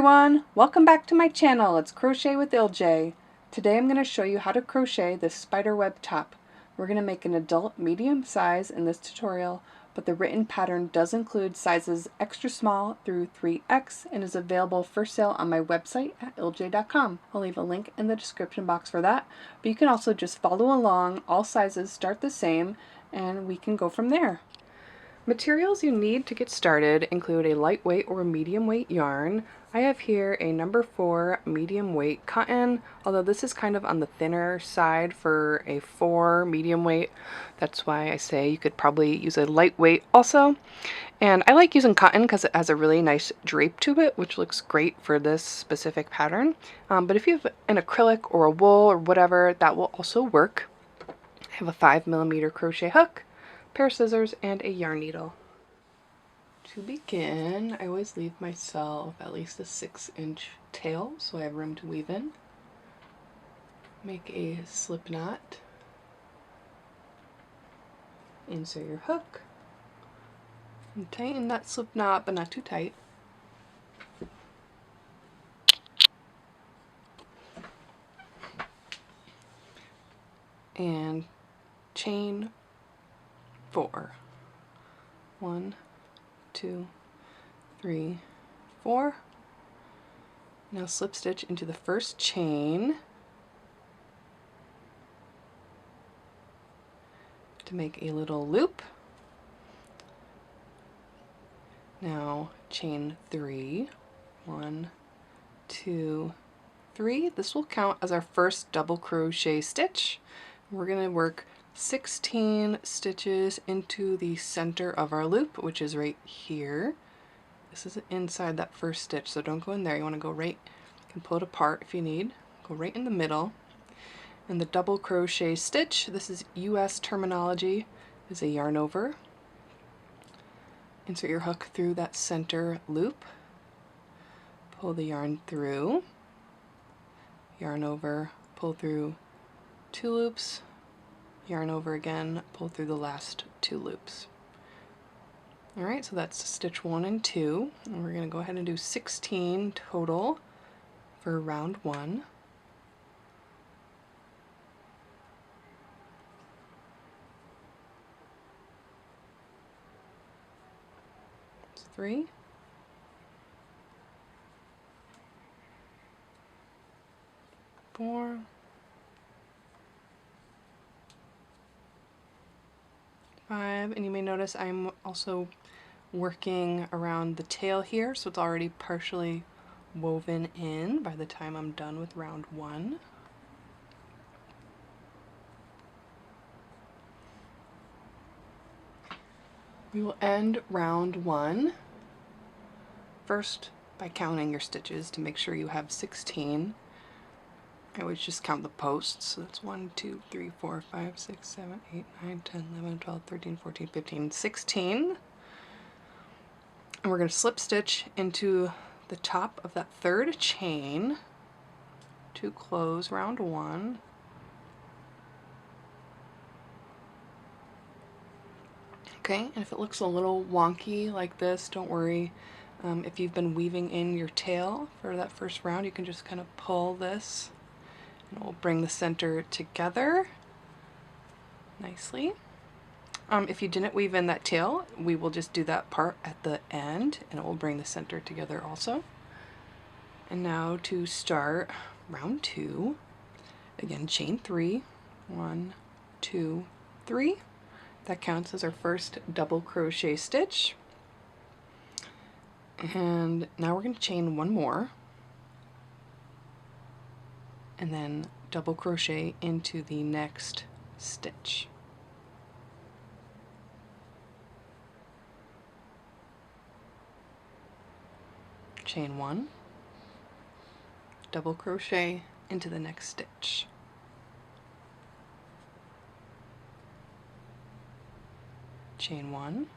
everyone! Welcome back to my channel. It's Crochet with LJ. Today I'm going to show you how to crochet this spiderweb top. We're going to make an adult medium size in this tutorial, but the written pattern does include sizes extra small through 3X and is available for sale on my website at lj.com. I'll leave a link in the description box for that, but you can also just follow along. All sizes start the same and we can go from there. Materials you need to get started include a lightweight or medium weight yarn. I have here a number 4 medium weight cotton, although this is kind of on the thinner side for a 4 medium weight. That's why I say you could probably use a lightweight also. And I like using cotton because it has a really nice drape to it, which looks great for this specific pattern. But if you have an acrylic or a wool or whatever, that will also work. I have a 5mm crochet hook, pair of scissors, and a yarn needle. To begin, I always leave myself at least a 6-inch tail so I have room to weave in. Make a slip knot. Insert your hook. And tighten that slip knot, but not too tight. And chain 4. 1, 2, 3, 4. Now slip stitch into the first chain to make a little loop. Now chain 3. 1, 2, 3. This will count as our first double crochet stitch. We're going to work 16 stitches into the center of our loop, which is right here. This is inside that first stitch, so don't go in there. You want to go right, you can pull it apart if you need. Go right in the middle. And the double crochet stitch, this is US terminology, is a yarn over. Insert your hook through that center loop. Pull the yarn through. Yarn over, pull through 2 loops. Yarn over again, pull through the last 2 loops. Alright, so that's stitch 1 and 2. And we're going to go ahead and do 16 total for round 1. It's 3. 4. 5, and you may notice I'm also working around the tail here, so it's already partially woven in by the time I'm done with round 1. We will end round 1 first by counting your stitches to make sure you have 16. I always just count the posts, so that's 1, 2, 3, 4, 5, 6, 7, 8, 9, 10, 11, 12, 13, 14, 15, 16. And we're going to slip stitch into the top of that third chain to close round 1. Okay, and if it looks a little wonky like this, don't worry. If you've been weaving in your tail for that first round, you can just kind of pull this and we'll bring the center together nicely. If you didn't weave in that tail, we will just do that part at the end and it will bring the center together also. And now to start round 2, again chain 3, 1, 2, 3. That counts as our first double crochet stitch. And now we're going to chain 1 more. And then double crochet into the next stitch. Chain 1, double crochet into the next stitch. Chain 1,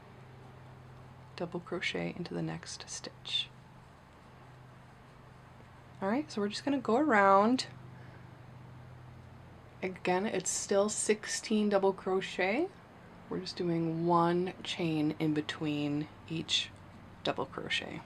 double crochet into the next stitch. Alright, so we're just going to go around. Again, it's still 16 double crochet. We're just doing 1 chain in between each double crochet.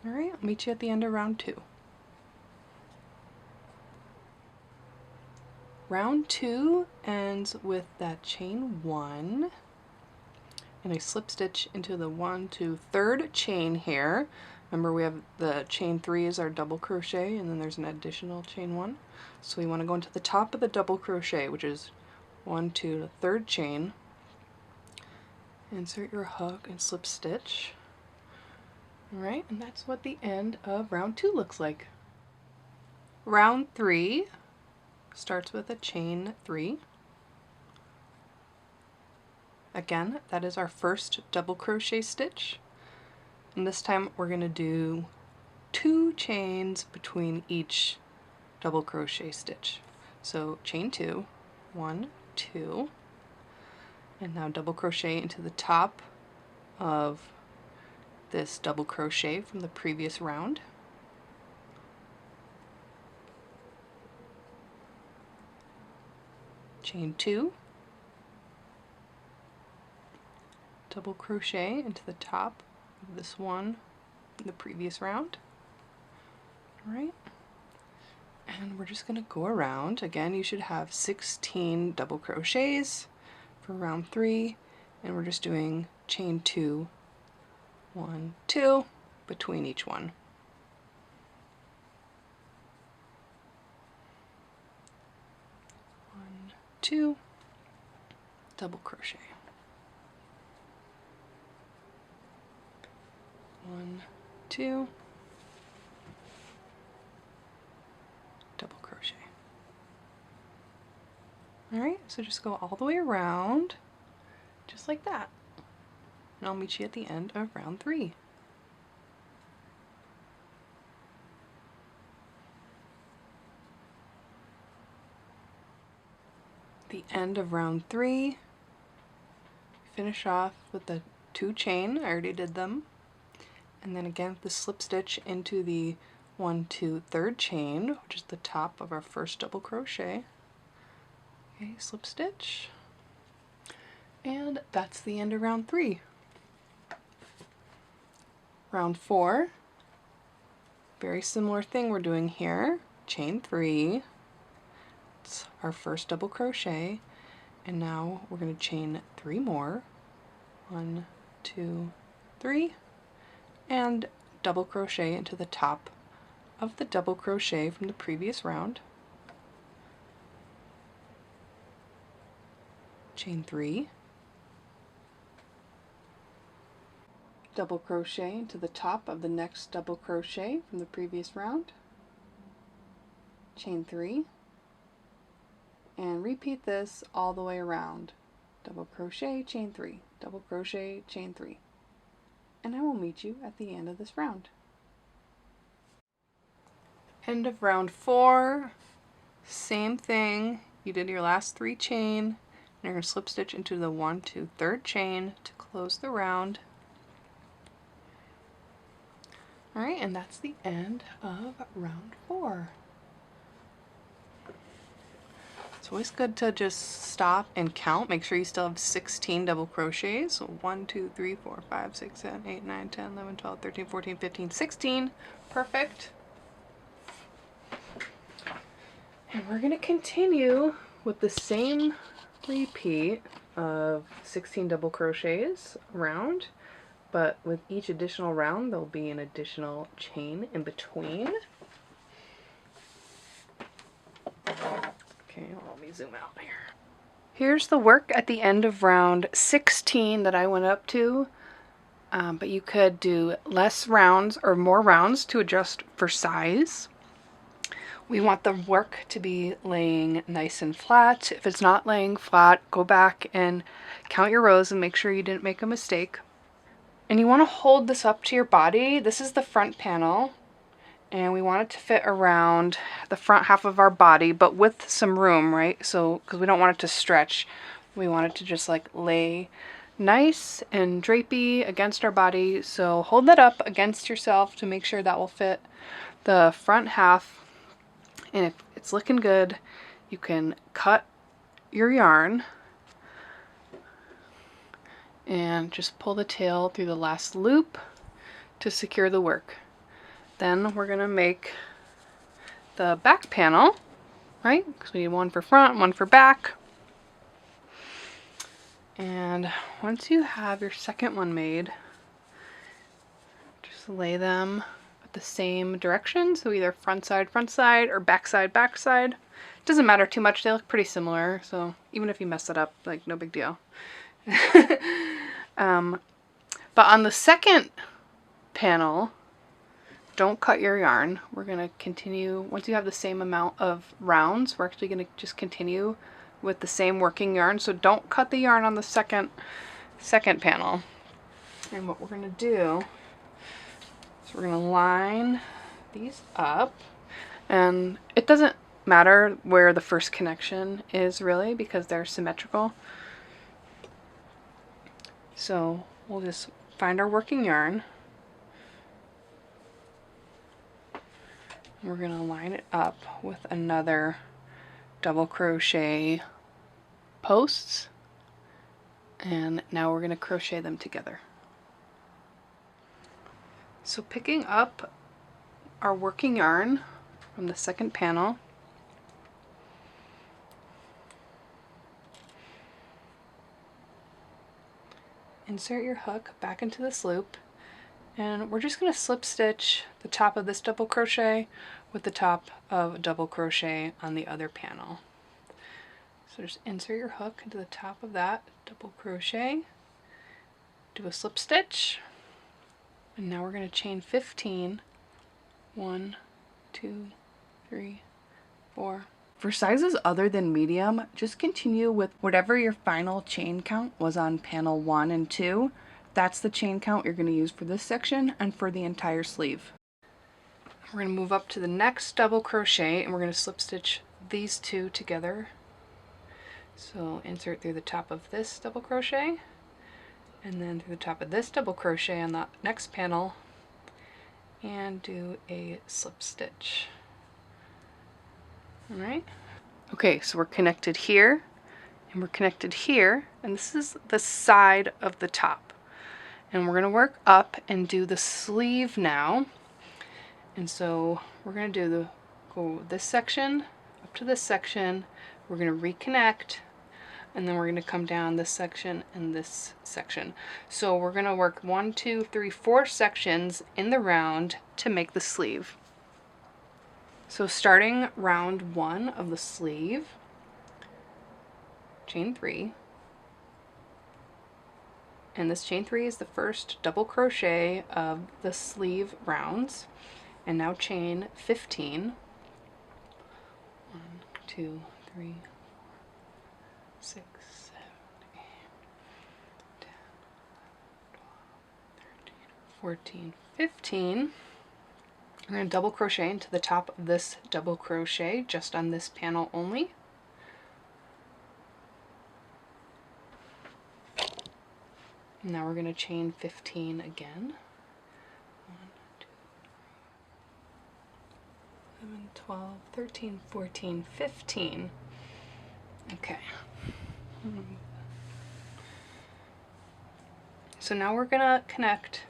Alright, I'll meet you at the end of round 2. Round 2 ends with that chain 1 and a slip stitch into the 1, 2, 3rd chain here. Remember, we have the chain 3 is our double crochet, and then there's an additional chain 1. So we want to go into the top of the double crochet, which is 1, 2, the 3rd chain. Insert your hook and slip stitch. Alright, and that's what the end of round 2 looks like. Round 3 starts with a chain 3. Again, that is our first double crochet stitch. And this time we're going to do 2 chains between each double crochet stitch. So chain 2, 1, 2, and now double crochet into the top of this double crochet from the previous round. Chain 2, double crochet into the top of this one in the previous round. Alright, and we're just going to go around. Again, you should have 16 double crochets for round 3, and we're just doing chain 2, 1, 2 between each one. 1, 2, double crochet. 1, 2, double crochet. Alright, so just go all the way around, just like that. And I'll meet you at the end of round 3. The end of round 3, finish off with the 2 chain, I already did them, and then again the slip stitch into the 1, 2, 3rd chain, which is the top of our first double crochet. Okay, slip stitch, and that's the end of round 3. Round 4, very similar thing we're doing here, chain 3, it's our first double crochet, and now we're going to chain 3 more, 1, 2, 3, and double crochet into the top of the double crochet from the previous round. Chain 3, double crochet into the top of the next double crochet from the previous round, chain 3, and repeat this all the way around. Double crochet, chain 3, double crochet, chain 3, and I will meet you at the end of this round. End of round 4, same thing, you did your last 3 chain, and you're going to slip stitch into the 1, 2, 3rd chain to close the round. Alright, and that's the end of round 4. It's always good to just stop and count. Make sure you still have 16 double crochets. So 1, 2, 3, 4, 5, 6, 7, 8, 9, 10, 11, 12, 13, 14, 15, 16. Perfect. And we're going to continue with the same repeat of 16 double crochets around, but with each additional round there'll be an additional chain in between. Okay, let me zoom out here. Here's the work at the end of round 16 that I went up to, but you could do less rounds or more rounds to adjust for size. We want the work to be laying nice and flat. If it's not laying flat, go back and count your rows and make sure you didn't make a mistake. And you want to hold this up to your body. This is the front panel, and we want it to fit around the front half of our body, but with some room, right? So, because we don't want it to stretch, we want it to just like lay nice and drapey against our body. So hold that up against yourself to make sure that will fit the front half. And if it's looking good, you can cut your yarn and just pull the tail through the last loop to secure the work. Then we're gonna make the back panel, right? Because we need one for front, one for back. And once you have your second one made, just lay them at the same direction. So either front side, or back side. Doesn't matter too much, they look pretty similar. So even if you mess it up, like no big deal. But on the second panel, don't cut your yarn. We're gonna continue, once you have the same amount of rounds, we're actually gonna just continue with the same working yarn. So don't cut the yarn on the second panel. And what we're gonna do is we're gonna line these up, and it doesn't matter where the first connection is really because they're symmetrical. So we'll just find our working yarn. We're gonna line it up with another double crochet posts, and now we're gonna crochet them together. So picking up our working yarn from the second panel, insert your hook back into this loop, and we're just going to slip stitch the top of this double crochet with the top of double crochet on the other panel. So just insert your hook into the top of that double crochet, do a slip stitch, and now we're going to chain 15. 1, 2, 3, 4. For sizes other than medium, just continue with whatever your final chain count was on panel 1 and 2. That's the chain count you're going to use for this section and for the entire sleeve. We're going to move up to the next double crochet, and we're going to slip stitch these two together. So insert through the top of this double crochet, and then through the top of this double crochet on the next panel, and do a slip stitch. All right. Okay, so we're connected here, and we're connected here, and this is the side of the top. And we're going to work up and do the sleeve now. And so we're going to do go this section up to this section. We're going to reconnect, and then we're going to come down this section and this section. So we're going to work 1, 2, 3, 4 sections in the round to make the sleeve. So starting round 1 of the sleeve, chain 3, and this chain 3 is the first double crochet of the sleeve rounds, and now chain 15. 1, 2, 3, 4, 6, 7, 8, 10, 12, 13, 14, 15. We're going to double crochet into the top of this double crochet just on this panel only. Now we're going to chain 15 again. 1, 2, 3, 11, 12, 13, 14, 15. Okay. So now we're going to connect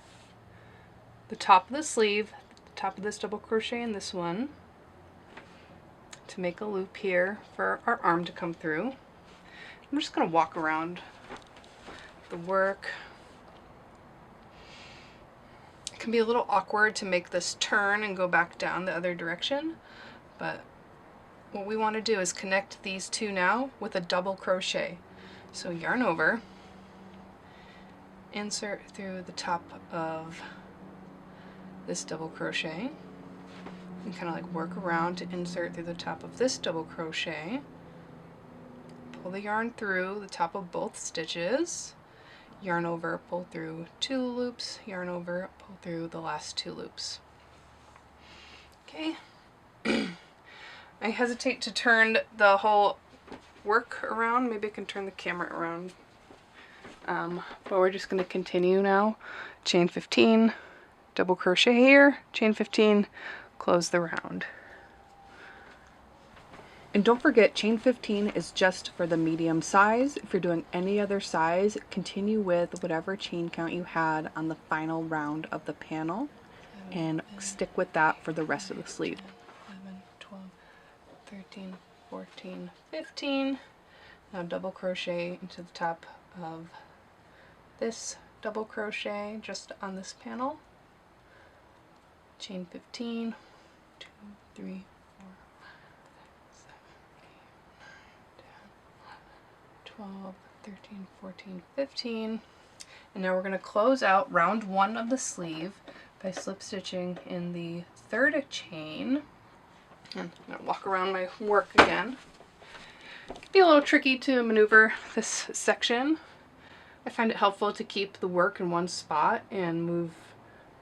the top of the sleeve, the top of this double crochet in this one, to make a loop here for our arm to come through. I'm just going to walk around the work. It can be a little awkward to make this turn and go back down the other direction, but what we want to do is connect these two now with a double crochet. So yarn over, insert through the top of this double crochet, and kind of like work around to insert through the top of this double crochet. Pull the yarn through the top of both stitches, yarn over, pull through 2 loops, yarn over, pull through the last 2 loops. Okay. I hesitate to turn the whole work around. Maybe I can turn the camera around. But we're just going to continue now. Chain 15, double crochet here, chain 15, close the round. And don't forget, chain 15 is just for the medium size. If you're doing any other size, continue with whatever chain count you had on the final round of the panel and stick with that for the rest of the sleeve. 11, 12, 13, 14, 15. Now double crochet into the top of this double crochet just on this panel. Chain 15, 2, 3, 4, 5, 6, 7, 8, 9, 10, 12, 13, 14, 15. And now we're going to close out round 1 of the sleeve by slip stitching in the 3rd chain. And I'm going to walk around my work again. It can be a little tricky to maneuver this section. I find it helpful to keep the work in one spot and move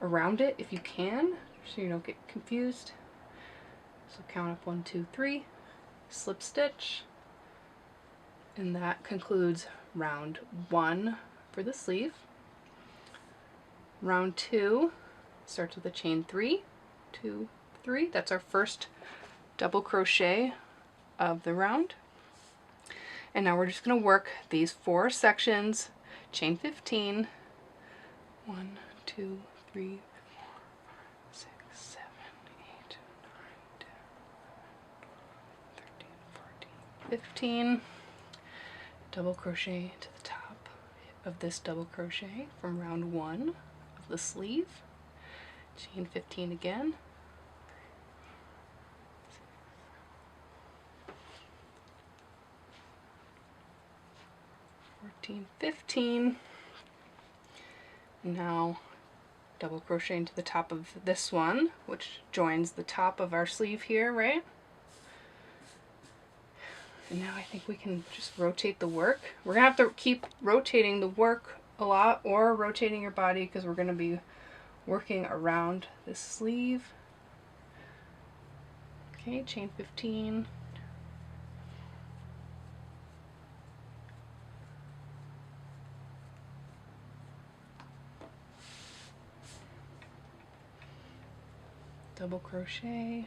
around it if you can, so you don't get confused. So count up 1, 2, 3, slip stitch, and that concludes round 1 for the sleeve. Round 2 starts with a chain 3, 2, 3. That's our first double crochet of the round. And now we're just going to work these 4 sections, chain 15, 1, 2, 3, 4, 5, 6, 7, 8, 9, 10, 13, 14, 15. Double crochet to the top of this double crochet from round 1 of the sleeve. Chain 15 again. 14, 15. Now double crochet into the top of this one, which joins the top of our sleeve here, right? And now I think we can just rotate the work. We're gonna have to keep rotating the work a lot, or rotating your body, because we're gonna be working around this sleeve. Okay, chain 15. Double crochet,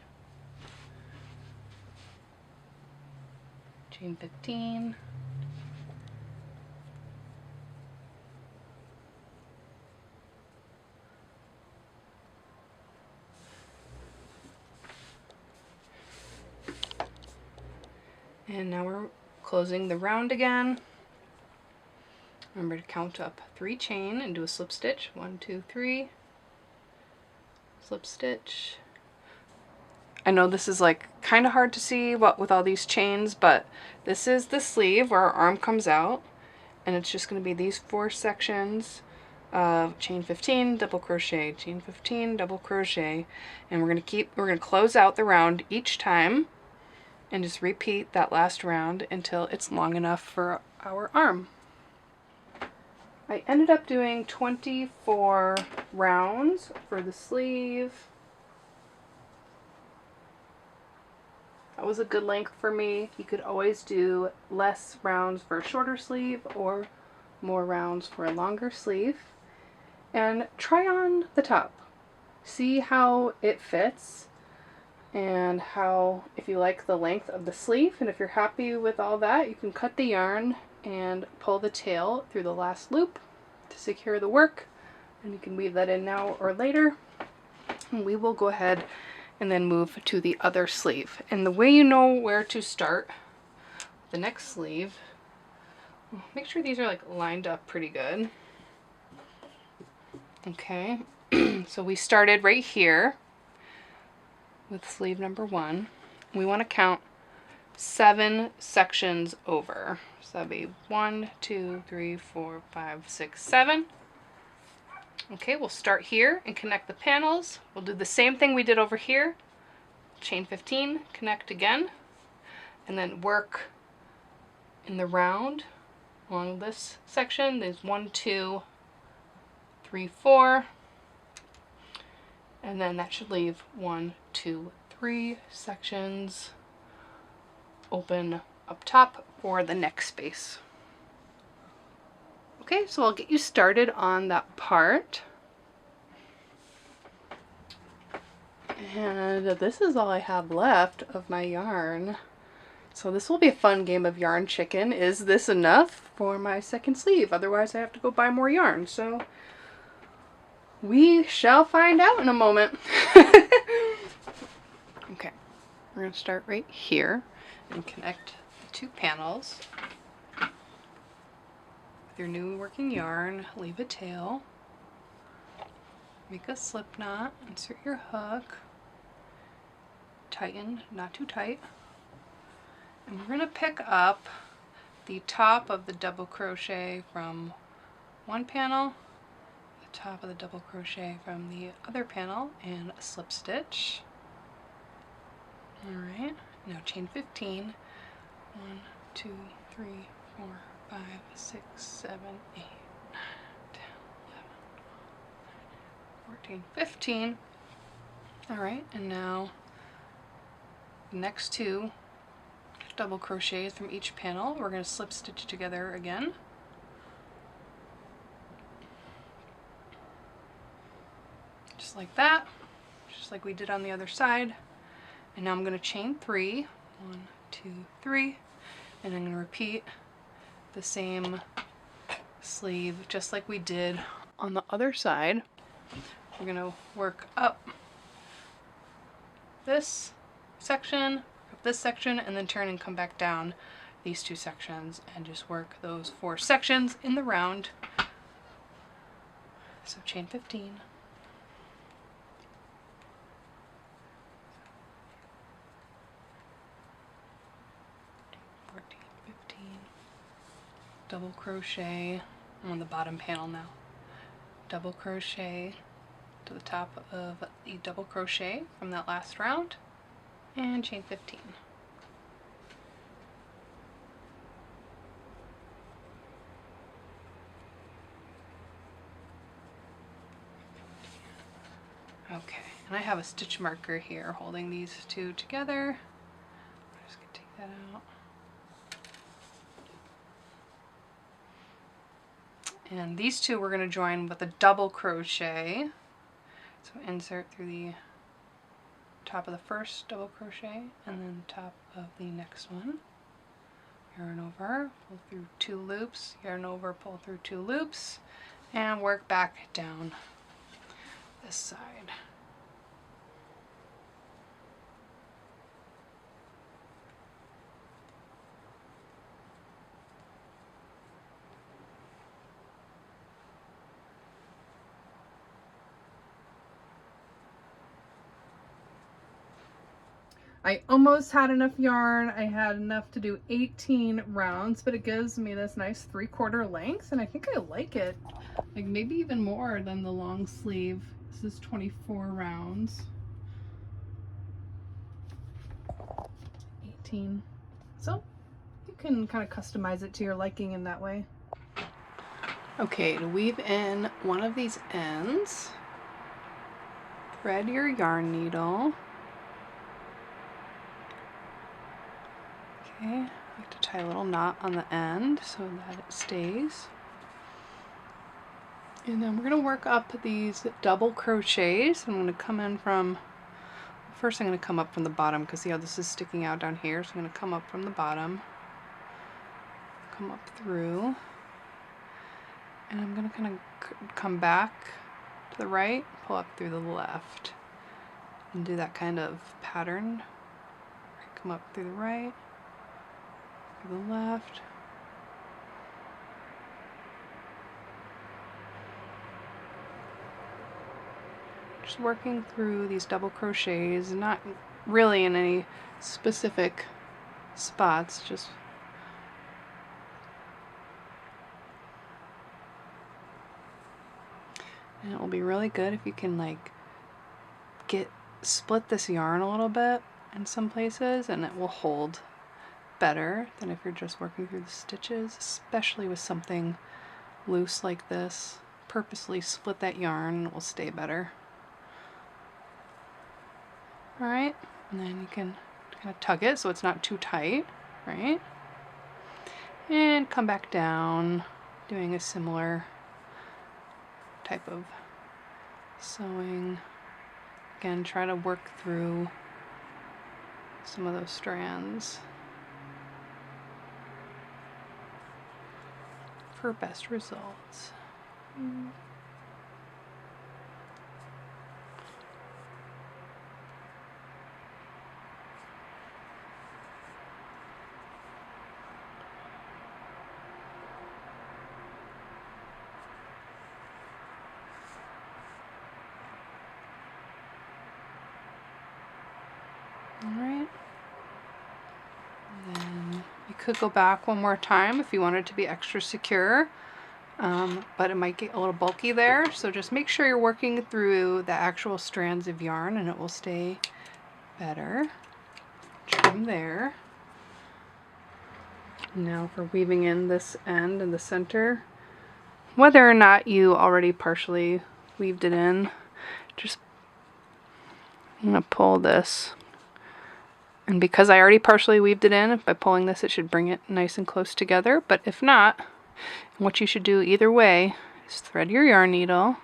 chain 15, and now we're closing the round again. Remember to count up 3 chain and do a slip stitch. 1, 2, 3, slip stitch. I know this is like kind of hard to see what with all these chains, but this is the sleeve where our arm comes out, and it's just going to be these 4 sections of chain 15, double crochet, chain 15, double crochet, and we're going to close out the round each time and just repeat that last round until it's long enough for our arm. I ended up doing 24 rounds for the sleeve. That was a good length for me. You could always do less rounds for a shorter sleeve or more rounds for a longer sleeve. And try on the top. See how it fits and how, if you like the length of the sleeve, and if you're happy with all that, you can cut the yarn and pull the tail through the last loop to secure the work. And you can weave that in now or later. And we will go ahead and then move to the other sleeve. And the way you know where to start the next sleeve, make sure these are like lined up pretty good. Okay, so we started right here with sleeve number 1. We want to count 7 sections over. So that'd be 1, 2, 3, 4, 5, 6, 7. Okay, we'll start here and connect the panels. We'll do the same thing we did over here. Chain 15, connect again, and then work in the round along this section. There's 1, 2, 3, 4, and then that should leave 1, 2, 3 sections open up top for the next space. Okay, so I'll get you started on that part. And this is all I have left of my yarn. So this will be a fun game of yarn chicken. Is this enough for my second sleeve? Otherwise I have to go buy more yarn. So We shall find out in a moment. Okay, we're going to start right here and connect the two panels. With your new working yarn, leave a tail, make a slip knot, insert your hook, tighten, not too tight, and we're going to pick up the top of the double crochet from one panel, the top of the double crochet from the other panel, and a slip stitch. Alright, now chain 15. 1, 2, 3, 4, 5, 6, 7, 8, 9, 10, 11, 14, 15. Alright, and now the next two double crochets from each panel, we're going to slip stitch together again. Just like that, just like we did on the other side. And now I'm going to chain 3, 1, 2, 3, and I'm going to repeat the same sleeve just like we did on the other side. We're going to work up this section, and then turn and come back down these two sections and just work those 4 sections in the round. So chain 15. 14, 15, double crochet. I'm on the bottom panel now. Double crochet to the top of the double crochet from that last round, and chain 15. Okay, and I have a stitch marker here holding these two together. I'm just going to take that out. And these two we're going to join with a double crochet. So insert through the top of the first double crochet and then top of the next one. Yarn over, pull through 2 loops, yarn over, pull through 2 loops, and work back down this side. I almost had enough yarn. I had enough to do 18 rounds, but it gives me this nice 3/4 length, and I think I like it. Like maybe even more than the long sleeve. This is 24 rounds. 18. So you can kind of customize it to your liking in that way. Okay, to weave in one of these ends, thread your yarn needle. Okay, I like to tie a little knot on the end so that it stays. And then we're going to work up these double crochets. I'm going to come in from, first I'm going to come up from the bottom because see how this is sticking out down here. So I'm going to come up from the bottom, come up through, and I'm going to kind of come back to the right, pull up through the left, and do that kind of pattern. Come up through the right, through the left. Just working through these double crochets, not really in any specific spots, just and it will be really good if you can like split this yarn a little bit in some places, and it will hold better than if you're just working through the stitches, especially with something loose like this. Purposely split that yarn and it will stay better. Alright, and then you can kind of tug it so it's not too tight, right? And come back down, doing a similar type of sewing. Again, try to work through some of those strands for best results. Alright. And then you could go back one more time if you want it to be extra secure. But it might get a little bulky there, so just make sure you're working through the actual strands of yarn and it will stay better. Trim there. Now for weaving in this end in the center, whether or not you already partially weaved it in, just I'm going to pull this, and because I already partially weaved it in, by pulling this it should bring it nice and close together. But if not, what you should do either way is thread your yarn needle.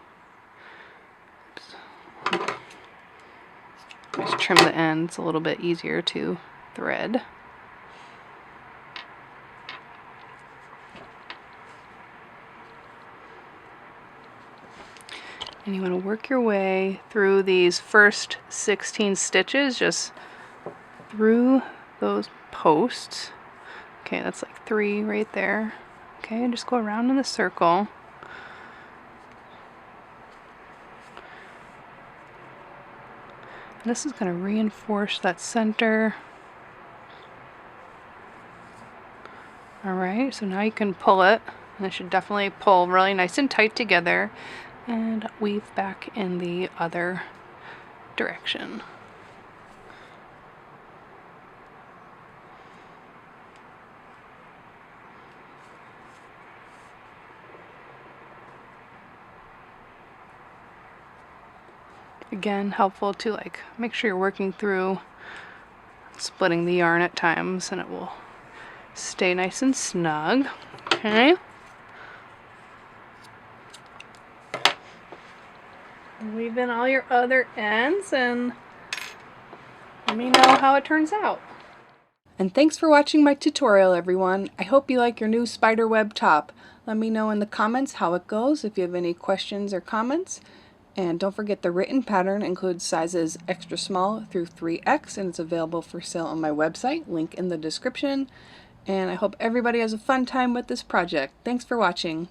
Just trim the ends a little bit easier to thread. And you want to work your way through these first 16 stitches, just through those posts. Okay, that's like 3 right there. Okay, and just go around in the circle. And this is going to reinforce that center. Alright, so now you can pull it, and it should definitely pull really nice and tight together, and weave back in the other direction. Again, helpful to like make sure you're working through splitting the yarn at times, and it will stay nice and snug. Okay. Weave in all your other ends and let me know how it turns out. And thanks for watching my tutorial, everyone. I hope you like your new spiderweb top. Let me know in the comments how it goes if you have any questions or comments. And don't forget, the written pattern includes sizes extra small through 3X, and it's available for sale on my website, link in the description. And I hope everybody has a fun time with this project. Thanks for watching.